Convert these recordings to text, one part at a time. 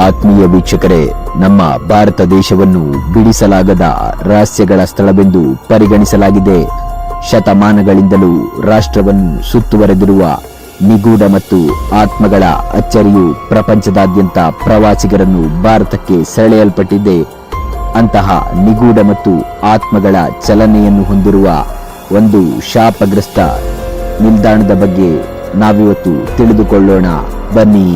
ಆತ್ಮೀಯ ವೀಕ್ಷಕರೇ, ನಮ್ಮ ಭಾರತ ದೇಶವನ್ನು ಬಿಡಿಸಲಾಗದ ರಹಸ್ಯಗಳ ಸ್ಥಳವೆಂದು ಪರಿಗಣಿಸಲಾಗಿದೆ. ಶತಮಾನಗಳಿಂದಲೂ ರಾಷ್ಟ್ರವನ್ನು ಸುತ್ತುವರೆದಿರುವ ನಿಗೂಢ ಮತ್ತು ಆತ್ಮಗಳ ಅಚ್ಚರಿಯು ಪ್ರಪಂಚದಾದ್ಯಂತ ಪ್ರವಾಸಿಗರನ್ನು ಭಾರತಕ್ಕೆ ಸೆಳೆಯಲ್ಪಟ್ಟಿದೆ. ಅಂತಹ ನಿಗೂಢ ಮತ್ತು ಆತ್ಮಗಳ ಚಲನೆಯನ್ನು ಹೊಂದಿರುವ ಒಂದು ಶಾಪಗ್ರಸ್ತ ನಿಲ್ದಾಣದ ಬಗ್ಗೆ ನಾವಿವತ್ತು ತಿಳಿದುಕೊಳ್ಳೋಣ. ಬನ್ನಿ.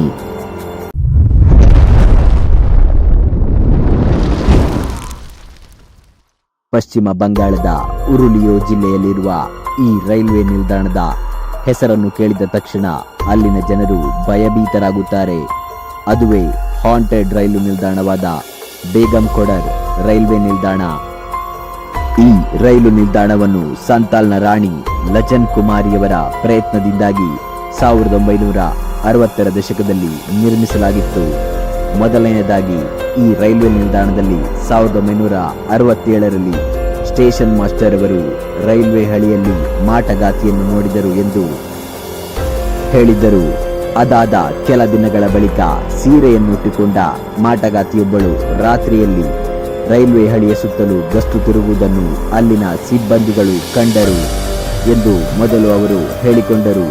ಪಶ್ಚಿಮ ಬಂಗಾಳದ ಉರುಲಿಯೋ ಜಿಲ್ಲೆಯಲ್ಲಿರುವ ಈ ರೈಲ್ವೆ ನಿಲ್ದಾಣದ ಹೆಸರನ್ನು ಕೇಳಿದ ತಕ್ಷಣ ಅಲ್ಲಿನ ಜನರು ಭಯಭೀತರಾಗುತ್ತಾರೆ. ಅದುವೇ ಹಾಂಟೆಡ್ ರೈಲು ನಿಲ್ದಾಣವಾದ ಬೇಗಂಕೊಡರ್ ರೈಲ್ವೆ ನಿಲ್ದಾಣ. ಈ ರೈಲು ನಿಲ್ದಾಣವನ್ನು ಸಂತಾಲ್ನ ರಾಣಿ ಲಚನ್ ಕುಮಾರಿಯವರ ಪ್ರಯತ್ನದಿಂದಾಗಿ 1960ರ ದಶಕದಲ್ಲಿ ನಿರ್ಮಿಸಲಾಗಿತ್ತು. ಮೊದಲನೆಯದಾಗಿ ಈ ರೈಲ್ವೆ ನಿಲ್ದಾಣದಲ್ಲಿ 1967ರಲ್ಲಿ ಸ್ಟೇಷನ್ ಮಾಸ್ಟರ್ ಅವರು ರೈಲ್ವೆ ಹಳಿಯಲ್ಲಿ ಮಾಟಗಾತಿಯನ್ನು ನೋಡಿದರು ಎಂದು ಹೇಳಿದ್ದರು. ಅದಾದ ಕೆಲ ದಿನಗಳ ಬಳಿಕ ಸೀರೆಯನ್ನುಟ್ಟಿಕೊಂಡ ಮಾಟಗಾತಿಯೊಬ್ಬಳು ರಾತ್ರಿಯಲ್ಲಿ ರೈಲ್ವೆ ಹಳಿಯ ಸುತ್ತಲೂ ಗಸ್ತು ತಿರುಗುವುದನ್ನು ಅಲ್ಲಿನ ಸಿಬ್ಬಂದಿಗಳು ಕಂಡರು ಎಂದು ಮೊದಲು ಅವರು ಹೇಳಿಕೊಂಡರು.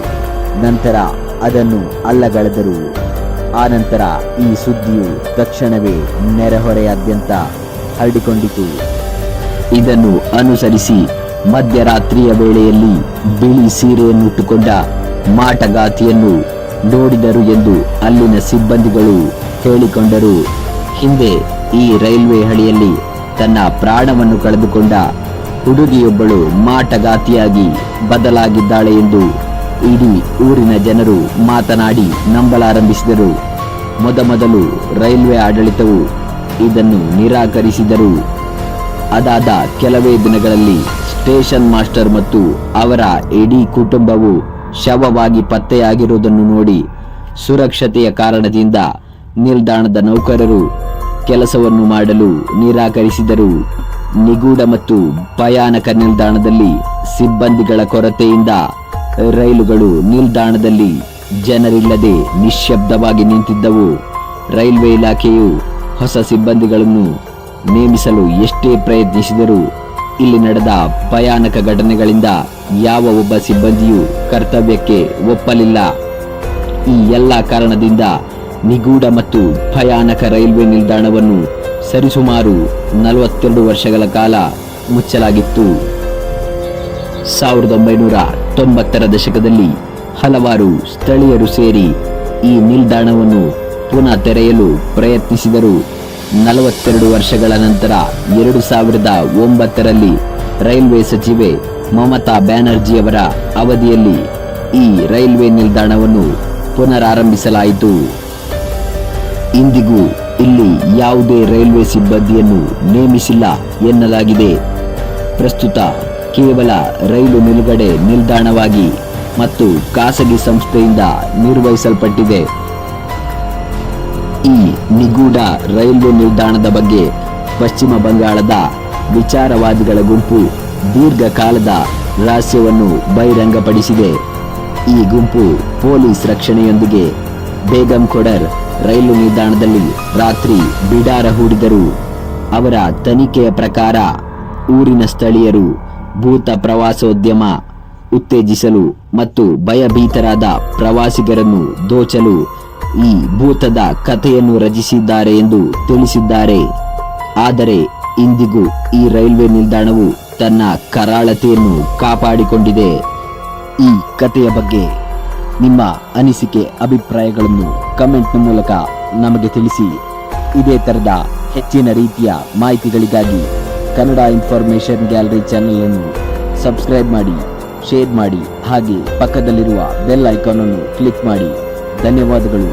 ನಂತರ ಅದನ್ನು ಅಲ್ಲಗಳೆದರು. ಆನಂತರ ಈ ಸುದ್ದಿಯು ತಕ್ಷಣವೇ ನೆರೆಹೊರೆಯಾದ್ಯಂತ ಹರಡಿಕೊಂಡಿತು. ಇದನ್ನು ಅನುಸರಿಸಿ ಮಧ್ಯರಾತ್ರಿಯ ವೇಳೆಯಲ್ಲಿ ಬಿಳಿ ಸೀರೆಯನ್ನುಟ್ಟುಕೊಂಡ ಮಾಟಗಾತಿಯನ್ನು ನೋಡಿದರು ಎಂದು ಅಲ್ಲಿನ ಸಿಬ್ಬಂದಿಗಳು ಹೇಳಿಕೊಂಡರು. ಹಿಂದೆ ಈ ರೈಲ್ವೆ ಹಳಿಯಲ್ಲಿ ತನ್ನ ಪ್ರಾಣವನ್ನು ಕಳೆದುಕೊಂಡ ಹುಡುಗಿಯೊಬ್ಬಳು ಮಾಟಗಾತಿಯಾಗಿ ಬದಲಾಗಿದ್ದಾಳೆ ಎಂದು ಇಡೀ ಊರಿನ ಜನರು ಮಾತನಾಡಿ ನಂಬಲಾರಂಭಿಸಿದರು. ಮೊದಮೊದಲು ರೈಲ್ವೆ ಆಡಳಿತವು ಇದನ್ನು ನಿರಾಕರಿಸಿದರು. ಅದಾದ ಕೆಲವೇ ದಿನಗಳಲ್ಲಿ ಸ್ಟೇಷನ್ ಮಾಸ್ಟರ್ ಮತ್ತು ಅವರ ಇಡೀ ಕುಟುಂಬವು ಶವವಾಗಿ ಪತ್ತೆಯಾಗಿರುವುದನ್ನು ನೋಡಿ ಸುರಕ್ಷತೆಯ ಕಾರಣದಿಂದ ನಿಲ್ದಾಣದ ನೌಕರರು ಕೆಲಸವನ್ನು ಮಾಡಲು ನಿರಾಕರಿಸಿದರು. ನಿಗೂಢ ಮತ್ತು ಭಯಾನಕ ನಿಲ್ದಾಣದಲ್ಲಿ ಸಿಬ್ಬಂದಿಗಳ ಕೊರತೆಯಿಂದ ರೈಲುಗಳು ನಿಲ್ದಾಣದಲ್ಲಿ ಜನರಿಲ್ಲದೆ ನಿಶ್ಶಬ್ದವಾಗಿ ನಿಂತಿದ್ದವು. ರೈಲ್ವೆ ಇಲಾಖೆಯು ಹೊಸ ಸಿಬ್ಬಂದಿಗಳನ್ನು ನೇಮಿಸಲು ಎಷ್ಟೇ ಪ್ರಯತ್ನಿಸಿದರೂ ಇಲ್ಲಿ ನಡೆದ ಭಯಾನಕ ಘಟನೆಗಳಿಂದ ಯಾವ ಒಬ್ಬ ಸಿಬ್ಬಂದಿಯೂ ಕರ್ತವ್ಯಕ್ಕೆ ಒಪ್ಪಲಿಲ್ಲ. ಈ ಎಲ್ಲ ಕಾರಣದಿಂದ ನಿಗೂಢ ಮತ್ತು ಭಯಾನಕ ರೈಲ್ವೆ ನಿಲ್ದಾಣವನ್ನು ಸರಿಸುಮಾರು 42 ವರ್ಷಗಳ ಕಾಲ ಮುಚ್ಚಲಾಗಿತ್ತು. 1990ರ ದಶಕದಲ್ಲಿ ಹಲವಾರು ಸ್ಥಳೀಯರು ಸೇರಿ ಈ ನಿಲ್ದಾಣವನ್ನು ಪುನಃ ತೆರೆಯಲು ಪ್ರಯತ್ನಿಸಿದರು. 42 ವರ್ಷಗಳ ನಂತರ 2009ರಲ್ಲಿ ರೈಲ್ವೆ ಸಚಿವೆ ಮಮತಾ ಬ್ಯಾನರ್ಜಿಯವರ ಅವಧಿಯಲ್ಲಿ ಈ ರೈಲ್ವೆ ನಿಲ್ದಾಣವನ್ನು ಪುನರಾರಂಭಿಸಲಾಯಿತು. ಇಂದಿಗೂ ಇಲ್ಲಿ ಯಾವುದೇ ರೈಲ್ವೆ ಸಿಬ್ಬಂದಿಯನ್ನು ನೇಮಿಸಿಲ್ಲ ಎನ್ನಲಾಗಿದೆ. ಪ್ರಸ್ತುತ ಕೇವಲ ರೈಲು ನಿಲುಗಡೆ ನಿಲ್ದಾಣವಾಗಿ ಮತ್ತು ಖಾಸಗಿ ಸಂಸ್ಥೆಯಿಂದ ನಿರ್ವಹಿಸಲ್ಪಟ್ಟಿದೆ. ಈ ನಿಗೂಢ ರೈಲ್ವೆ ನಿಲ್ದಾಣದ ಬಗ್ಗೆ ಪಶ್ಚಿಮ ಬಂಗಾಳದ ವಿಚಾರವಾದಿಗಳ ಗುಂಪು ದೀರ್ಘಕಾಲದ ರಹಸ್ಯವನ್ನು ಬಹಿರಂಗಪಡಿಸಿದೆ. ಈ ಗುಂಪು ಪೊಲೀಸ್ ರಕ್ಷಣೆಯೊಂದಿಗೆ ಬೇಗಂಕೊಡರ್ ರೈಲು ನಿಲ್ದಾಣದಲ್ಲಿ ರಾತ್ರಿ ಬಿಡಾರ ಹೂಡಿದರು. ಅವರ ತನಿಖೆಯ ಪ್ರಕಾರ ಊರಿನ ಸ್ಥಳೀಯರು ಭೂತ ಪ್ರವಾಸೋದ್ಯಮ ಉತ್ತೇಜಿಸಲು ಮತ್ತು ಭಯಭೀತರಾದ ಪ್ರವಾಸಿಗರನ್ನು ದೋಚಲು ಈ ಭೂತದ ಕಥೆಯನ್ನು ರಚಿಸಿದ್ದಾರೆ ಎಂದು ತಿಳಿಸಿದ್ದಾರೆ. ಆದರೆ ಇಂದಿಗೂ ಈ ರೈಲ್ವೆ ನಿಲ್ದಾಣವು ತನ್ನ ಕರಾಳತೆಯನ್ನು ಕಾಪಾಡಿಕೊಂಡಿದೆ. ಈ ಕಥೆಯ ಬಗ್ಗೆ ನಿಮ್ಮ ಅನಿಸಿಕೆ ಅಭಿಪ್ರಾಯಗಳನ್ನು ಕಮೆಂಟ್ನ ಮೂಲಕ ನಮಗೆ ತಿಳಿಸಿ. ಇದೇ ತರದ ಹೆಚ್ಚಿನ ರೀತಿಯ ಮಾಹಿತಿಗಳಿಗಾಗಿ ಕನ್ನಡ ಇನ್ಫಾರ್ಮೇಶನ್ ಗ್ಯಾಲರಿ ಚಾನೆಲ್ ಅನ್ನು ಸಬ್ಸ್ಕ್ರೈಬ್ ಮಾಡಿ, ಶೇರ್ ಮಾಡಿ, ಹಾಗೆ ಪಕ್ಕದಲ್ಲಿರುವ ಬೆಲ್ ಐಕಾನ್ ಅನ್ನು ಕ್ಲಿಕ್ ಮಾಡಿ. ಧನ್ಯವಾದಗಳು.